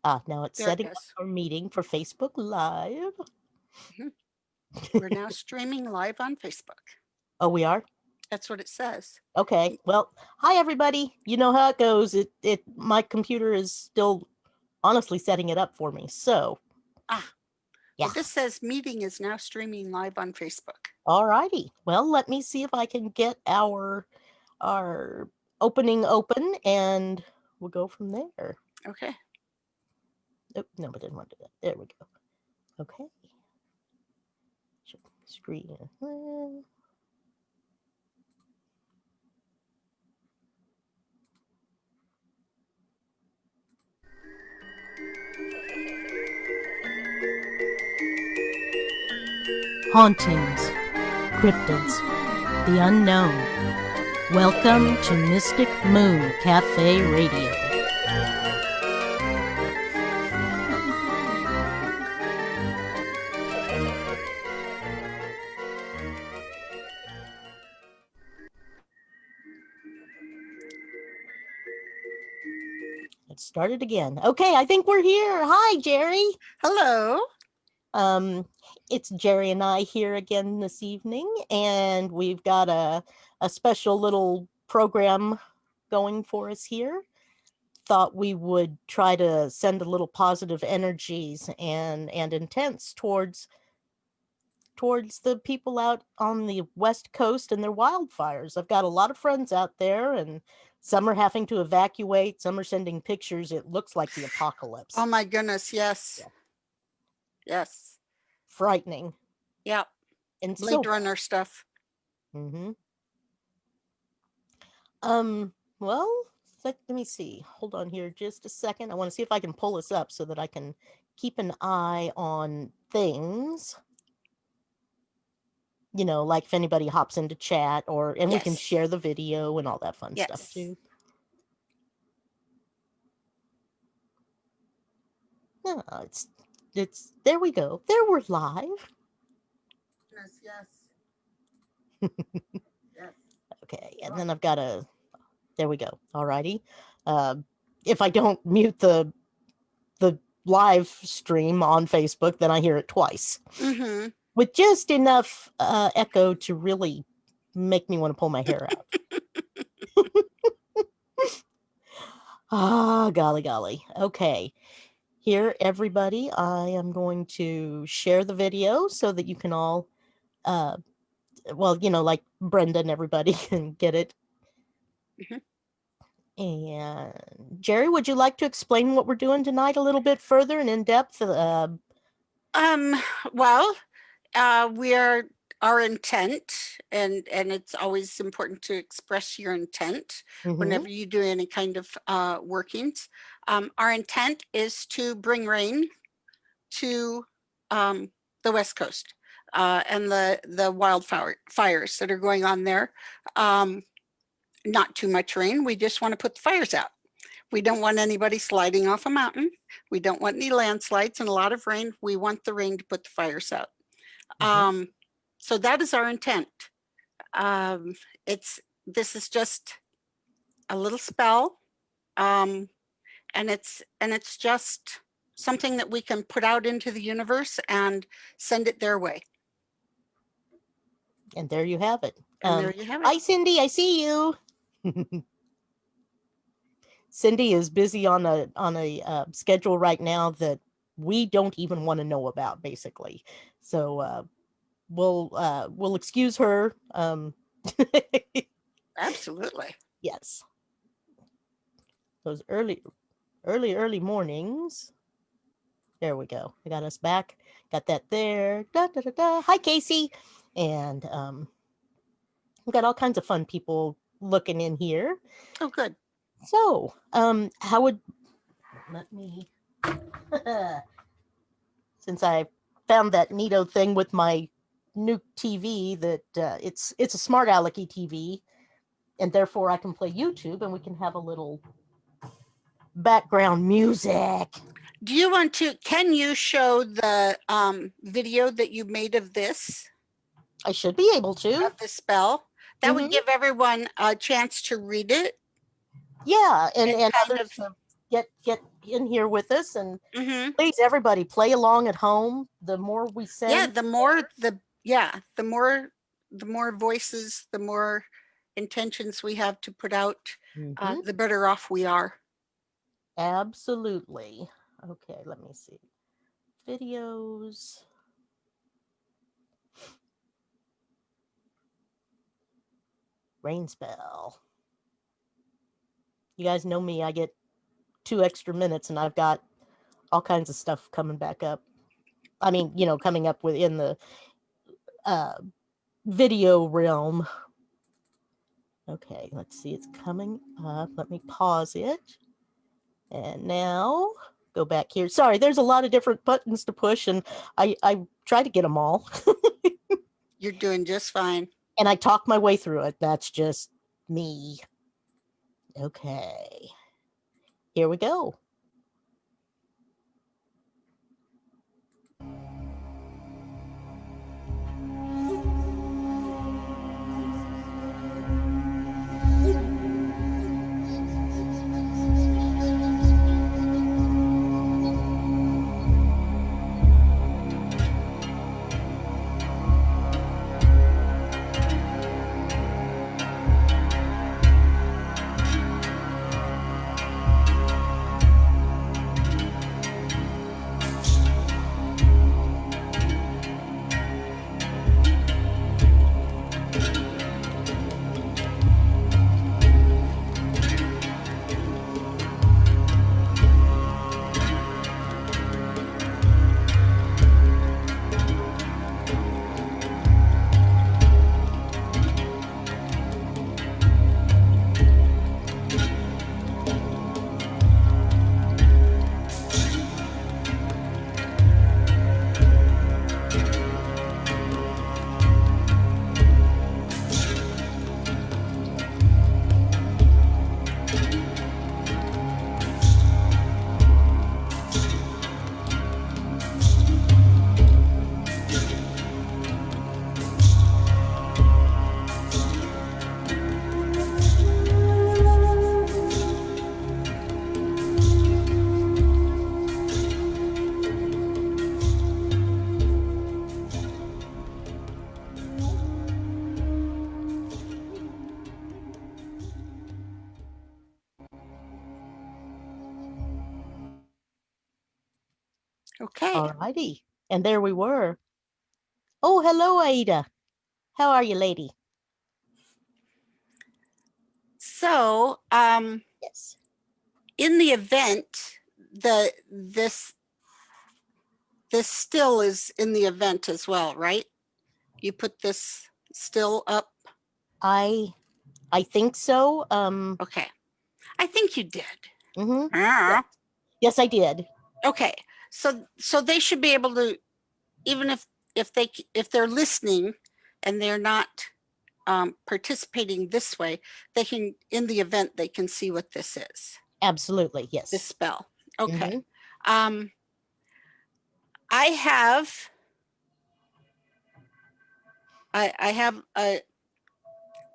Now it's There it setting up is. our meeting for Facebook Live. Mhm. We're now streaming live on Facebook. Oh, we are? That's what it says. Okay. Well, hi everybody. You know how it goes. My computer is still honestly setting it up for me. So, Ah, yeah. well, this says meeting is now streaming live on Facebook. All righty. Well, let me see if I can get our opening open and we'll go from there. Okay. Oh, no, I didn't want to do that. There we go. Okay. Screen. Hauntings, cryptids, the unknown. Welcome to Mystic Moon Cafe Radio. It started again. Okay, I think we're here. Hi, Jerry. Hello. Um, it's Jerry and I here again this evening, and we've got a special little program going for us here. Thought we would try to send a little positive energies and intents towards the people out on the West Coast and their wildfires. I've got a lot of friends out there, and some are having to evacuate, some are sending pictures. It looks like the apocalypse. Oh my goodness, yes. Yeah. Yes. Frightening. Yeah. And Blade so Runner stuff. Mm-hmm. Well, let me see. Hold on here just a second. I want to see if I can pull this up so that I can keep an eye on things. You know, like if anybody hops into chat and we can Yes. share the video and all that fun stuff Yes. too. No, it's there we go. There we're live. Yes. Yes. Okay, and then I've got there we go. Alrighty. If I don't mute the live stream on Facebook, then I hear it twice. Mm-hmm. With just enough echo to really make me want to pull my hair out. Golly. Okay. Here, everybody, I am going to share the video so that you can all, well, you know, like Brenda and everybody can get it. Mm-hmm. And Jerry, would you like to explain what we're doing tonight a little bit further and in depth? Well, we are our intent, and it's always important to express your intent whenever you do any kind of workings. Our intent is to bring rain to the West Coast and the wildfires that are going on there. Not too much rain. We just want to put the fires out. We don't want anybody sliding off a mountain. We don't want any landslides and a lot of rain. We want the rain to put the fires out. So that is our intent. This is just a little spell, and it's just something that we can put out into the universe and send it their way. And there you have it. And there you have it. Hi, Cindy. I see you. Cindy is busy on a schedule right now that we don't even want to know about, basically. So we'll excuse her. Absolutely. Yes. Those early mornings. There we go. I got us back. Got that there. Da, da, da, da. Hi, Casey. And we've got all kinds of fun people looking in here. Oh, good. So, how would let me since I found that neato thing with my new TV that it's a smart alecky TV, and therefore I can play YouTube and we can have a little background music. Do you want to? Can you show the video that you made of this? I should be able to. Of the spell. That would give everyone a chance to read it. Yeah, and kind others of get in here with us, and Mm-hmm. please, everybody, play along at home. The more we send, Yeah, the more the more voices, the more intentions we have to put out, Mhm. the better off we are. Absolutely. Okay, let me see. Videos. Rain spell. You guys know me. I get 2 extra minutes, and I've got all kinds of stuff coming back up. I mean, coming up within the uh, video realm. Okay, let's see. It's coming up. Let me pause it. And now go back here. Sorry, there's a lot of different buttons to push, and I try to get them all. You're doing just fine. And I talk my way through it. That's just me. Okay. Here we go. Okay. All righty. And there we were. Oh, hello, Aida. How are you, lady? So, Yes. in the event, this still is in the event as well, right? You put this still up. I think so. Okay. I think you did. Mm-hmm. Ah. Yes, I did. Okay. So they should be able to, even if they're listening and they're not participating this way, they can, in the event, they can see what this is, Absolutely. Yes. this spell. Okay. Mhm. I have a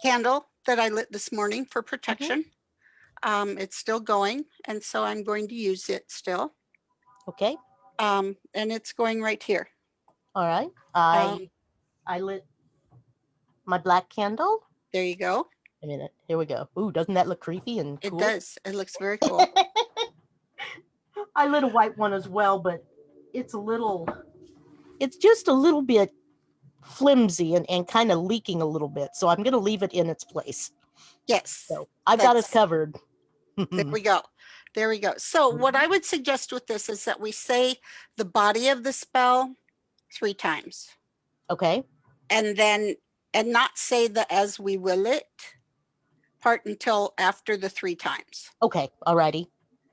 candle that I lit this morning for protection. It's still going, and so I'm going to use it still. Okay. And it's going right here. All right. I lit my black candle. There you go. A minute. Here we go. Ooh, doesn't that look creepy and It cool? does. It looks very cool. I lit a white one as well, but it's just a little bit flimsy and kind of leaking a little bit. So I'm going to leave it in its place. Yes. So I've got us covered. There we go. There we go. So what I would suggest with this is that we say the body of the spell 3 times. Okay. And not say the as we will it part until after the 3 times. Okay. All righty.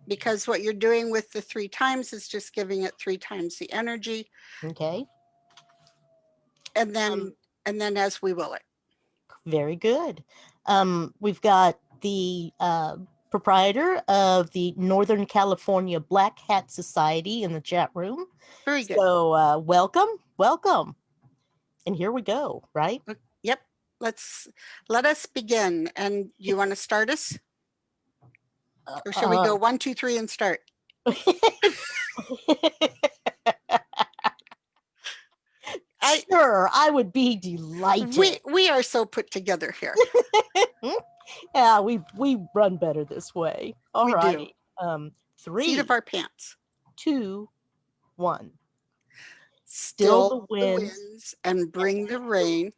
Because what you're doing with the 3 times is just giving it 3 times the energy. Okay. And then as we will it. Very good. We've got the proprietor of the Northern California Black Hat Society in the chat room. Very good. So welcome. And here we go, right? Yep. Let us begin. And you want to start us? Or shall we go 1, 2, 3 and start? Sure, I would be delighted. We are so put together here. Yeah, we run better this way. All We do. righty. Seat 3, of our pants. 2, 1. Still Still the the winds, winds and bring the rain.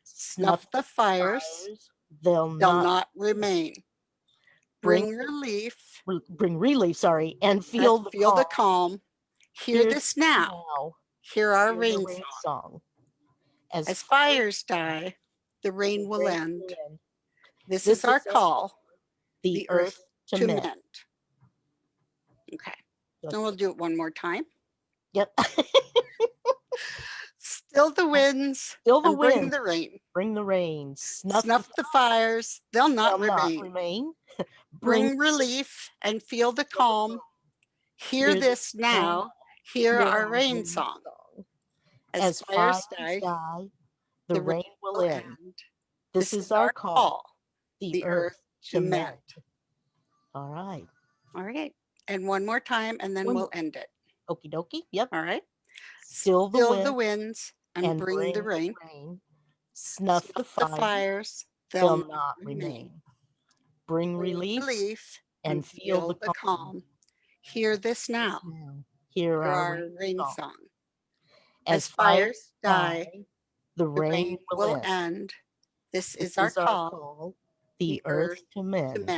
snuff Snuff the fires. they'll They'll not not remain. bring Bring relief bring relief, sorry, and and feel the feel the calm. calm. Hear Hear this now. now, Hear our hear the rain rain song. song. As fires die, the rain will rain end. will end. This is our call, The earth to to mend. mend. Okay. And we'll do it one more time. Yep. Still the winds Still the and bring winds, the rain. bring the rain. Snuff the fires, they'll not they'll not remain. remain. Bring relief and feel the calm. Hear this now. Hear our rain song. As fires die, the rain will end. This is our call, the earth to mend. All right. All right. And one more time, and then we'll end it. Okie dokie. Yep. All right. Still the winds and bring the rain. Snuff the fires, they'll not remain. Bring relief and feel the calm. Hear this now. Hear our rain song. As fires die, the rain will end. This is our call, the earth to mend.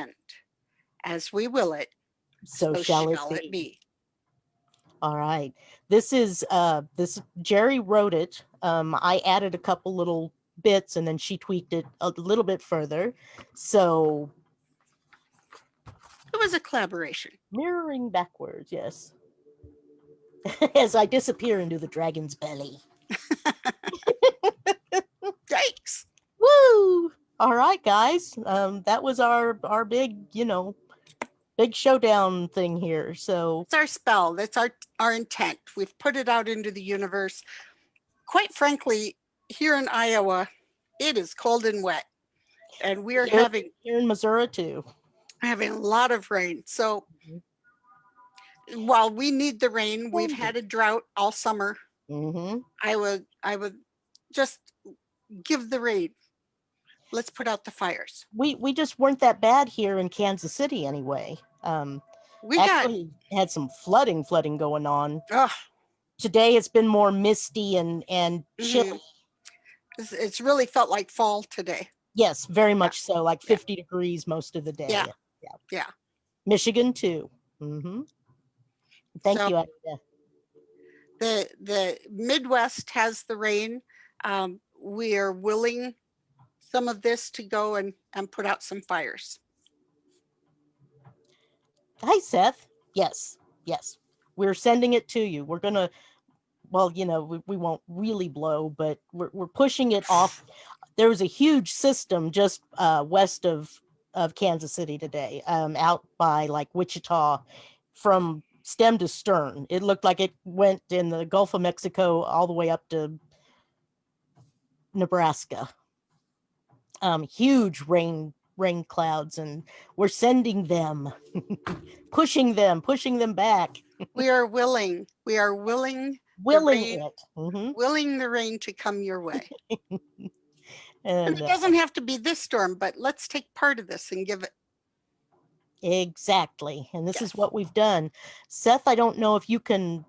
As we will it, so shall it be. All right. This is Jerry wrote it. I added a couple little bits and then she tweaked it a little bit further. So it was a collaboration. Mirroring backwards, yes. As I disappear into the dragon's belly. Yikes. Woo! All right, guys. That was our big, big showdown thing here. So it's our spell. That's our intent. We've put it out into the universe. Quite frankly, here in Iowa, it is cold and wet. And we are having here in Missouri too. Having a lot of rain. So while we need the rain, we've had a drought all summer. I would just give the rain. Let's put out the fires. We just weren't that bad here in Kansas City anyway. We actually had some flooding going on. Today it's been more misty and chilly. It's really felt like fall today. Yes, very much so, like 50 degrees most of the day. Yeah. Michigan too. Thank you, Anita. The Midwest has the rain. We are willing some of this to go and put out some fires. Hi, Seth. Yes. We're sending it to you. We're gonna, well, we won't really blow, but we're pushing it off. There was a huge system just west of Kansas City today, out by like Wichita, from stem to stern. It looked like it went in the Gulf of Mexico all the way up to Nebraska. Huge rain clouds, and we're sending them, pushing them back. We are willing willing the rain to come your way. And it doesn't have to be this storm, but let's take part of this and give it. Exactly. And this is what we've done. Seth, I don't know if you can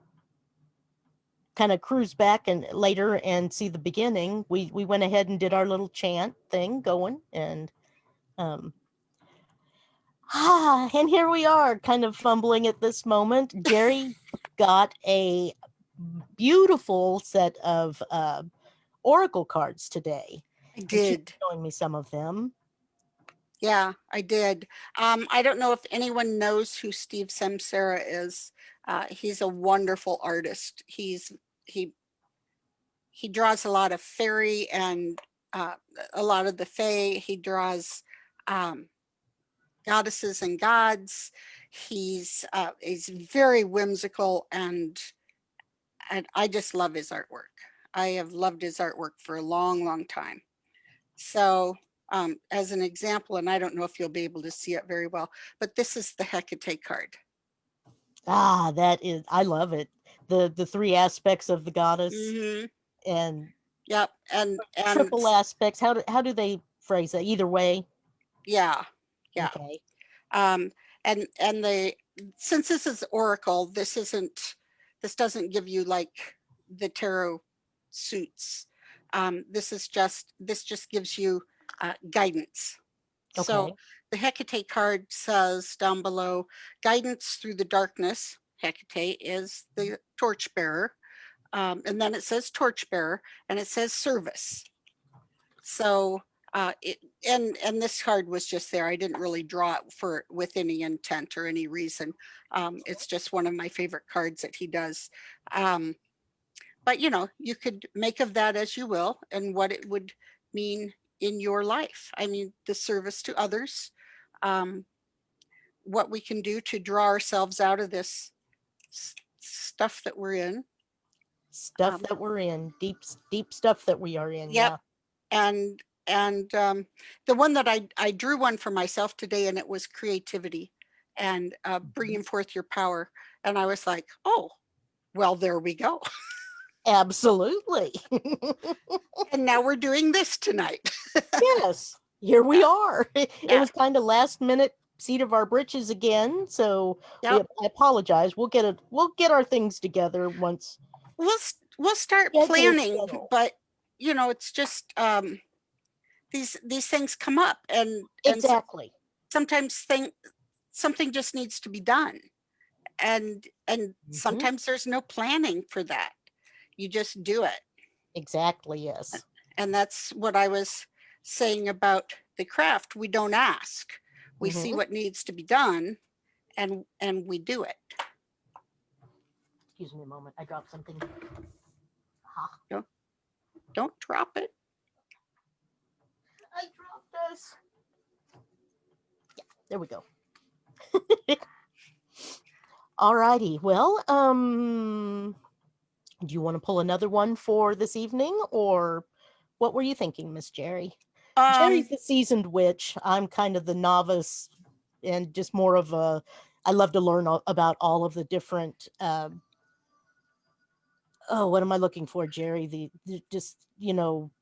kind of cruise back and later and see the beginning. We went ahead and did our little chant thing going, and and here we are kind of fumbling at this moment. Jerry got a beautiful set of oracle cards today. I did. Showing me some of them. Yeah, I did. I don't know if anyone knows who Steve Samsara is. He's a wonderful artist. He draws a lot of fairy and a lot of the fae. He draws goddesses and gods. He's very whimsical, and I just love his artwork. I have loved his artwork for a long time. So as an example, and I don't know if you'll be able to see it very well, but this is the Hecate card. Ah, that is, I love it. The three aspects of the goddess Mm-hmm. and Yep. And triple aspects. How do they phrase that? Either way. yeah, yeah. Okay. And the since this is oracle, this doesn't give you like the tarot suits. This just gives you guidance. So Okay. the Hecate card says down below, guidance through the darkness. Hecate is the torchbearer. And then it says torchbearer, and it says service. So and this card was just there. I didn't really draw it with any intent or any reason. It's just one of my favorite cards that he does. But you could make of that as you will, and what it would mean in your life. I mean, the service to others, what we can do to draw ourselves out of this stuff that we're in. Stuff that we're in. Deep stuff that we are in. Yep. Yeah. And the one that I drew one for myself today, and it was creativity and bringing forth your power. And I was like, oh, well, there we go. Absolutely. And now we're doing this tonight. Yes. Here we are. It Yeah. was kind of last minute seat of our britches again. So Yep. I apologize. We'll get our things together once. We'll start planning, but it's just these things come up, and exactly. Sometimes something just needs to be done, and sometimes there's no planning for that. You just do it. Exactly. Yes. And that's what I was saying about the craft. We don't ask. We see what needs to be done, and we do it. Excuse me a moment. I dropped something. Don't drop it. I dropped this. Yeah, there we go. All righty. Well, do you want to pull another one for this evening, or what were you thinking, Miss Jerry? Jerry's the seasoned witch. I'm kind of the novice, and just more of a. I love to learn about all of the different. What am I looking for, Jerry? The just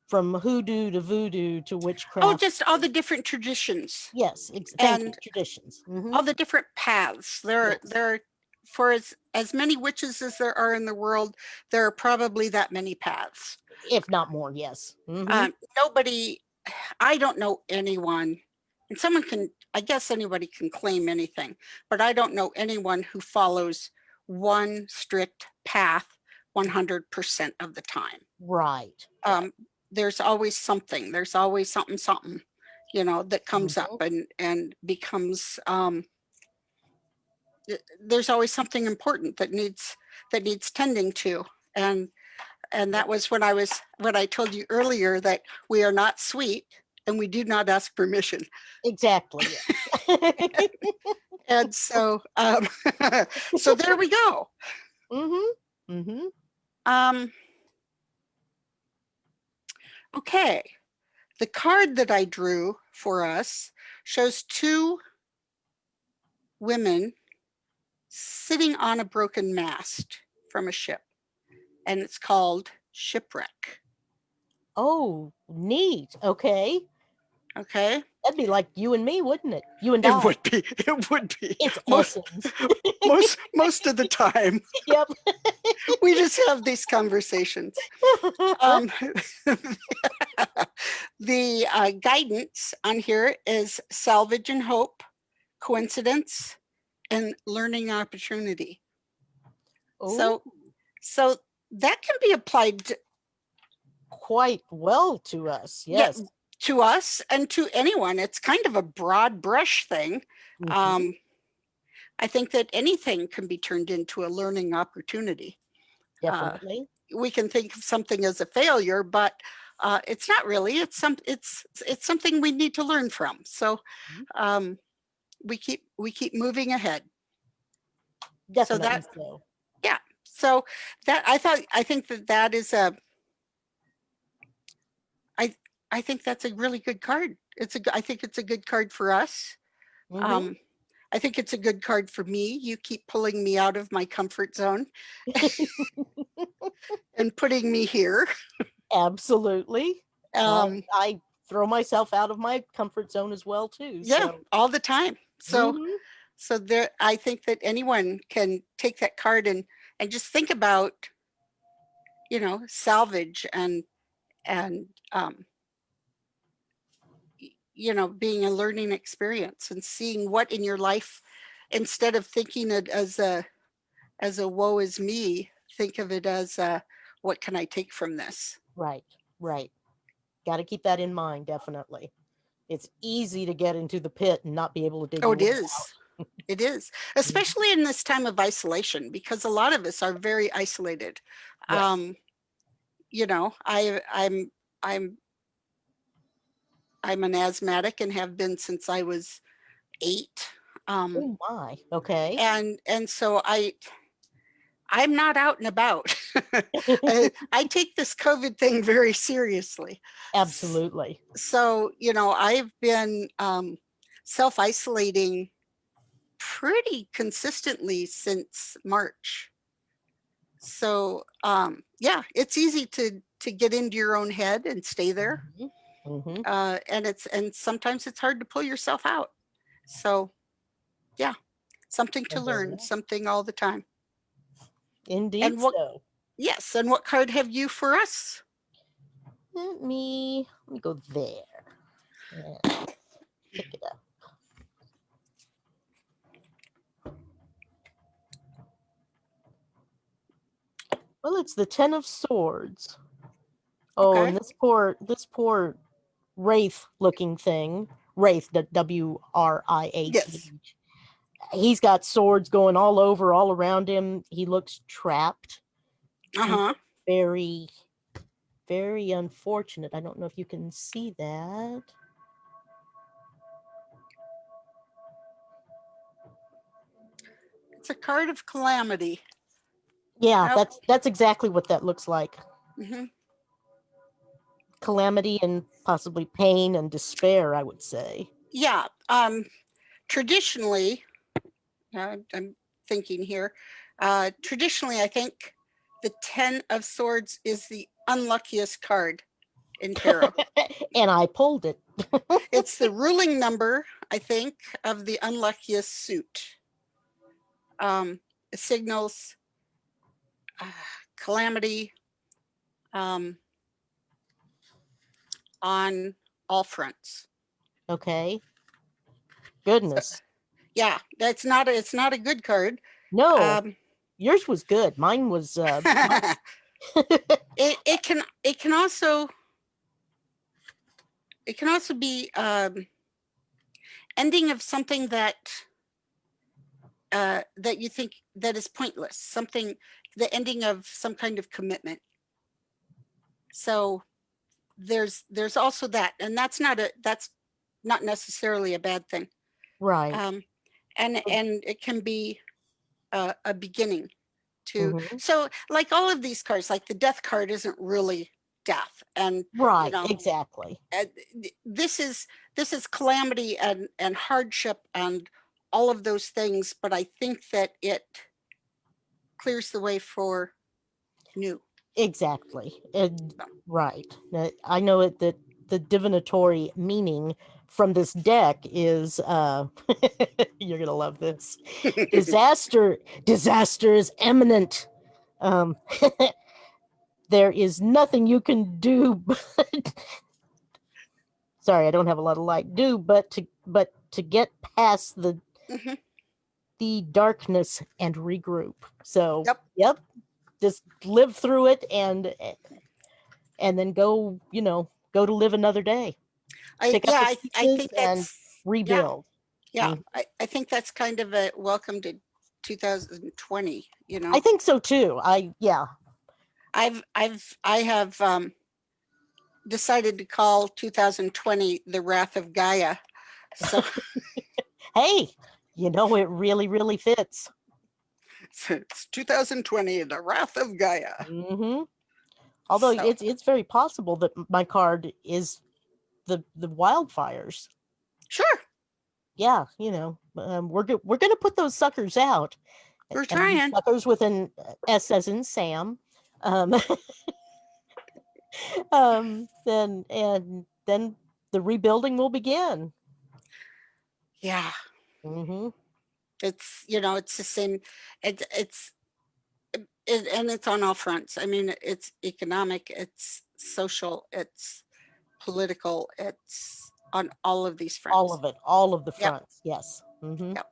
from hoodoo to voodoo to witchcraft. Oh, just all the different traditions. Yes, and traditions. All the different paths. There are for as many witches as there are in the world, there are probably that many paths, if not more. Yes. Nobody. I don't know anyone, and I guess anybody can claim anything, but I don't know anyone who follows one strict path 100% of the time. Right. There's always something. There's always something that comes up and becomes. There's always something important that needs tending to, and that was when I told you earlier that we are not sweet and we do not ask permission. Exactly. And so so there we go. Okay, the card that I drew for us shows two women sitting on a broken mast from a ship, and it's called Shipwreck. Oh, neat. Okay. That'd be like you and me, wouldn't it? You and I. It would be. It's essence. most of the time. Yep. We just have these conversations. The guidance on here is salvage and hope, coincidence, and learning opportunity. Oh. So that can be applied quite well to us. Yes. Yeah, to us and to anyone. It's kind of a broad brush thing. I think that anything can be turned into a learning opportunity. Definitely. We can think of something as a failure, but it's not really. It's something we need to learn from. So we keep moving ahead. Definitely. Yeah. So that I think that is I think that's a really good card I think it's a good card for us. Mm-hmm. I think it's a good card for me. You keep pulling me out of my comfort zone and putting me here. Absolutely. Um, I throw myself out of my comfort zone as well too. yeah, So, all the time. So hmm so there, I think that anyone can take that card and just think about, salvage and being a learning experience and seeing what in your life, instead of thinking it as a woe is me, think of it as what can I take from this? right, right. Got to keep that in mind. Definitely, it's easy to get into the pit and not be able to dig Oh, your it way is. It is, out. especially in this time of isolation, because a lot of us are very isolated. Yes. Um, I'm I'm an asthmatic and have been since I was 8. Um, Oh my. Okay. and so I'm not out and about. I take this COVID thing very seriously. Absolutely. So, I've been self-isolating pretty consistently since March. So, yeah, it's easy to get into your own head and stay there. Hmm hmm And sometimes it's hard to pull yourself out. So, yeah, something to learn, something all the time. Indeed And what so. Yes, and what card have you for us? Let me go there and pick it up. Well, it's the Ten of Swords. Oh, Okay. and this poor wraith looking thing, wraith, Wraith. Yes. He's got swords going all over, all around him. He looks trapped. He Uh-huh. looks very, very unfortunate. I don't know if you can see that. It's a card of calamity. Yeah, Nope. that's exactly what that looks like. Hmm. Calamity and possibly pain and despair, I would say. Yeah. Traditionally, I'm thinking here, traditionally, I think the 10 of Swords is the unluckiest card in tarot. And I pulled it. It's the ruling number, I think, of the unluckiest suit. It signals uh, calamity um, on all fronts. Okay. So, Goodness. yeah, it's not a good card. No, Um, yours was good. Mine was it can also be ending of something that you think that is pointless, something, the ending of some kind of commitment. So there's also that, and that's not necessarily a bad thing. right. Um, and it can be a beginning to, hmm so like all of these cards, like the death card isn't really death, and you Right, know exactly. uh, this is calamity and hardship and all of those things, but I think that it clears the way for new. Exactly. So. Right. I know it that the divinatory meaning from this deck is you're gonna love this. Disaster is imminent. Um there is nothing you can do but sorry, I don't have a lot of light. Do but to get past Mhm. the darkness and regroup. So, Yep. yep, just live through it and then go, go to live another day. I Pick up yeah the I pieces think and that's yeah rebuild. yeah Mhm. I think that's kind of a welcome to 2020. I think so too. Yeah. I have decided to call 2020 the wrath of Gaia. So Hey, it really, really fits. it's 2020, the wrath of Gaia. hmm Although So it's very possible that my card is the wildfires. Sure, Yeah, we're gonna put those suckers out, we're and trying. suckers with an S as in Sam. Um, then the rebuilding will begin. Yeah, Hmm. it's the same. And it's on all fronts. I mean, it's economic, it's social, it's political, it's on all of these All fronts. of it, all of the Yep, fronts. Yes. Hmm. yep.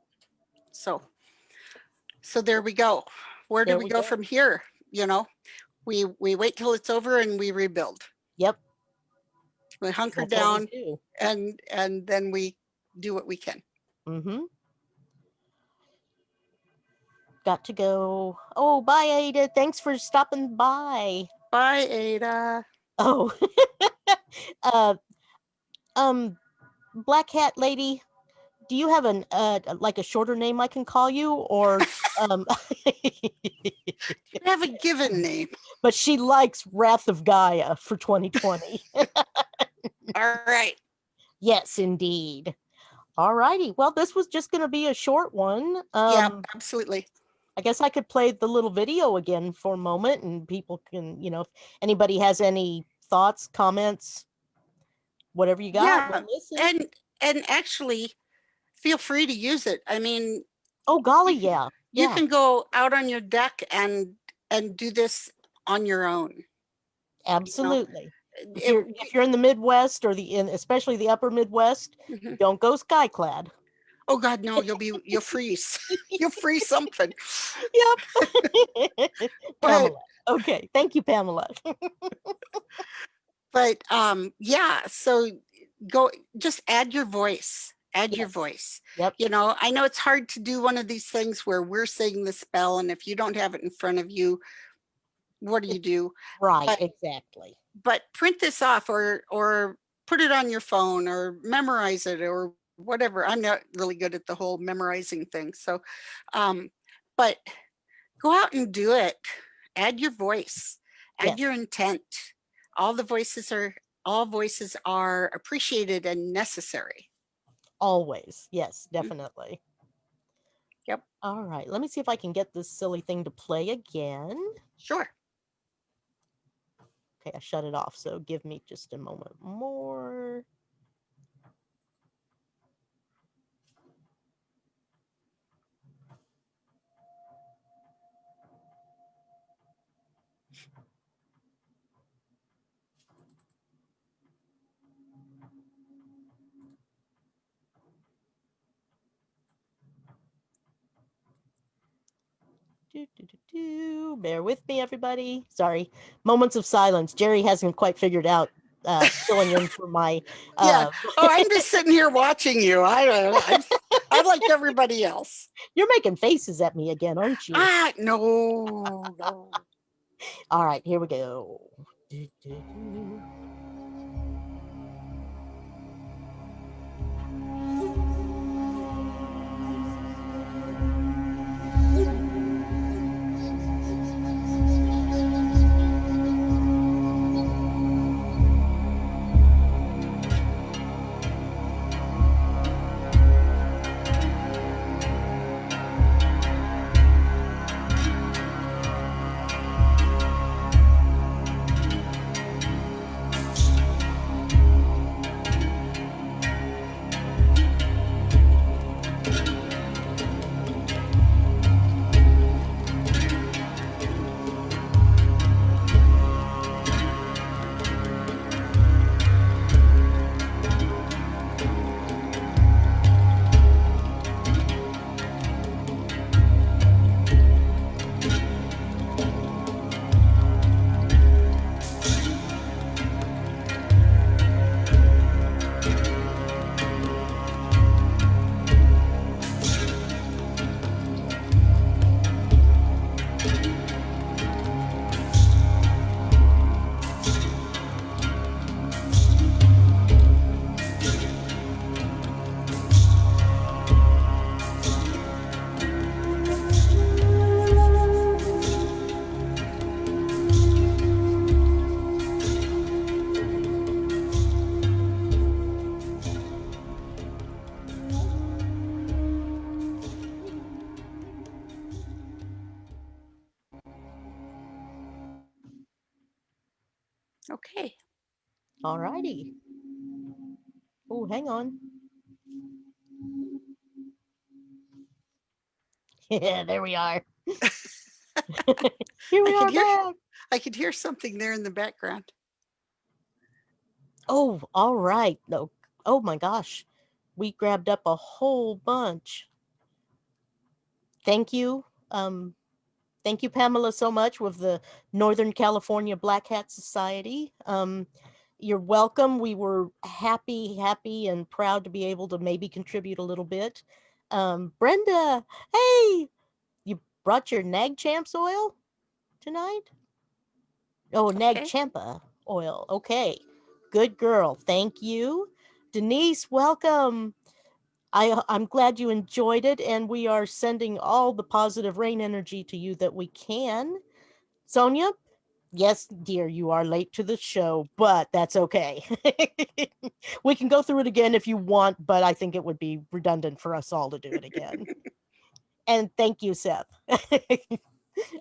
So, so there we go. Where do There we we go go. from here? You know, we wait till it's over and we rebuild. Yep, We hunker that's what we down do. and then we do what we can. Hmm. Got to go. Oh, bye, Ada. Thanks for stopping by. Bye, Ada. Oh, uh, um, Black Hat Lady, do you have an like a shorter name I can call you, or um? You have a given name. But she likes Wrath of Gaia for 2020. All right. Yes, indeed. All righty. Well, this was just going to be a short one. Yeah, absolutely. I guess I could play the little video again for a moment, and people can, if anybody has any thoughts, comments, whatever you got, Yeah. we'll listen. And actually feel free to use it. I mean, Oh, golly, you can, yeah, you yeah, can go out on your deck and do this on your own. You know, absolutely. If it, you're in the Midwest or especially the Upper Midwest, mhm. don't go skyclad. Oh God, no, you'll freeze. You'll freeze something. Yep. But Pamela. Okay. Thank you, Pamela. yeah, so go just add your voice. Add your Yes. voice. Yep. I know it's hard to do one of these things where we're saying the spell, and if you don't have it in front of you, what do you do? Right. But Exactly. print this off or put it on your phone or memorize it or whatever. I'm not really good at the whole memorizing thing. So but go out and do it. Add your voice, add Yes. your intent. All the voices are all voices are appreciated and necessary. Always. Yes, Mm, definitely. Yep, All right. Let me see if I can get this silly thing to play again. sure. Okay, I shut it off. So give me just a moment more. Bear with me, everybody. Sorry. Moments of silence. Jerry hasn't quite figured out filling in for my Yeah. Oh, I'm just sitting here watching you. I don't know. I'm like everybody else. You're making faces at me again, aren't you? Ah, no, no. All right, here we go. Okay. All righty. Oh, hang on. Yeah, there we are. Here I we could are hear back. I could hear something there in the background. Oh, all right. No. Oh my gosh. We grabbed up a whole bunch. Thank you. Thank you, Pamela, so much with the Northern California Black Hat Society. You're welcome. We were happy and proud to be able to maybe contribute a little bit. Brenda, hey, you brought your Nag Champs oil tonight? Oh, Nag Okay. Champa oil. Okay. Good girl. Thank you. Denise, welcome. I'm glad you enjoyed it, and we are sending all the positive rain energy to you that we can. Sonia, yes, dear, you are late to the show, but that's okay. We can go through it again if you want, but I think it would be redundant for us all to do it again. And thank you, Seth.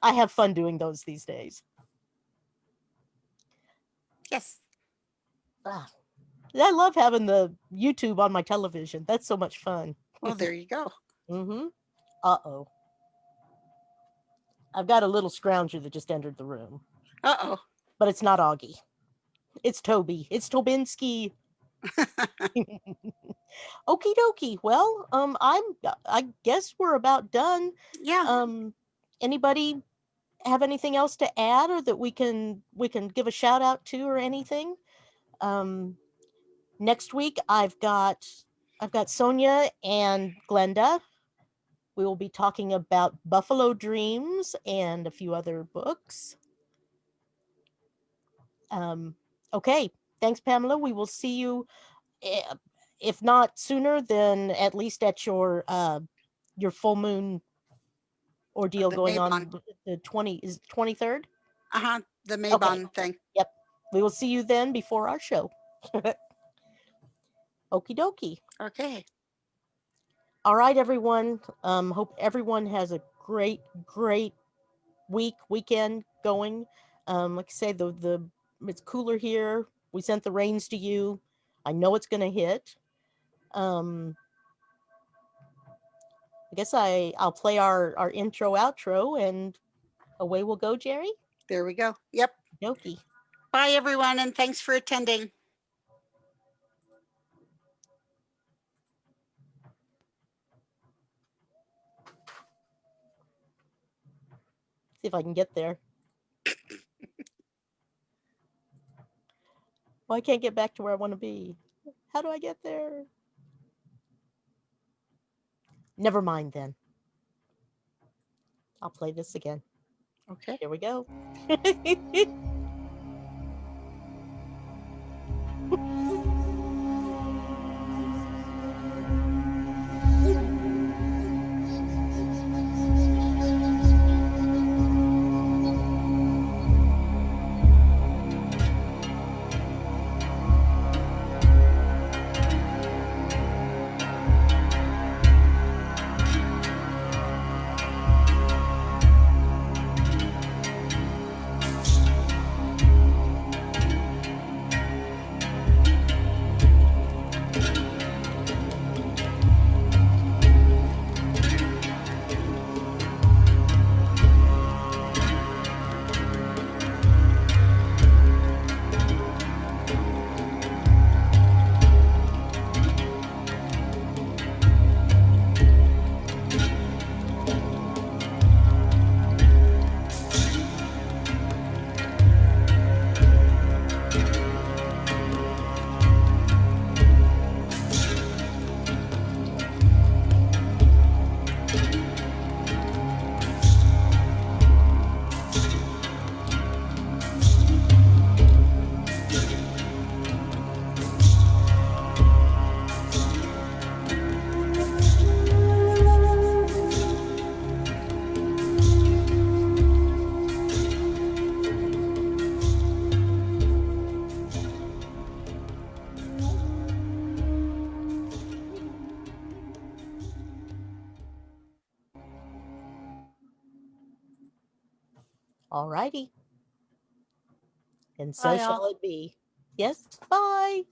I have fun doing those these days. Yes. Ah, I love having the YouTube on my television. That's so much fun. Well, there you go. Mm-hmm. Uh-oh. I've got a little scrounger that just entered the room, Uh-oh. but it's not Augie. It's Toby. It's Tobinski. Okie dokie. Well, I guess we're about done. Yeah. Um, anybody have anything else to add, or that we can give a shout out to, or anything? Um, next week I've got Sonia and Glenda. We will be talking about Buffalo Dreams and a few other books. Um, okay. Thanks, Pamela. We will see you, eh, if not sooner, then at least at your full moon ordeal The going Maybon. on the 23rd. Uh-huh. The Okay. Maybon thing. Yep. We will see you then before our show. Okie dokie. Okay. All right, everyone. Hope everyone has a great weekend going. Like I say, the it's cooler here. We sent the rains to you. I know it's gonna hit. Um, I guess I'll play our intro outro, and away we'll go, Jerry. There we go. Yep. Dokie. Bye, everyone, and thanks for attending. See if I can get there. Well, I can't get back to where I want to be. How do I get there? Never mind then. I'll play this again. Okay. Here we go. All righty. And so Bye, shall all. it be. Yes, bye.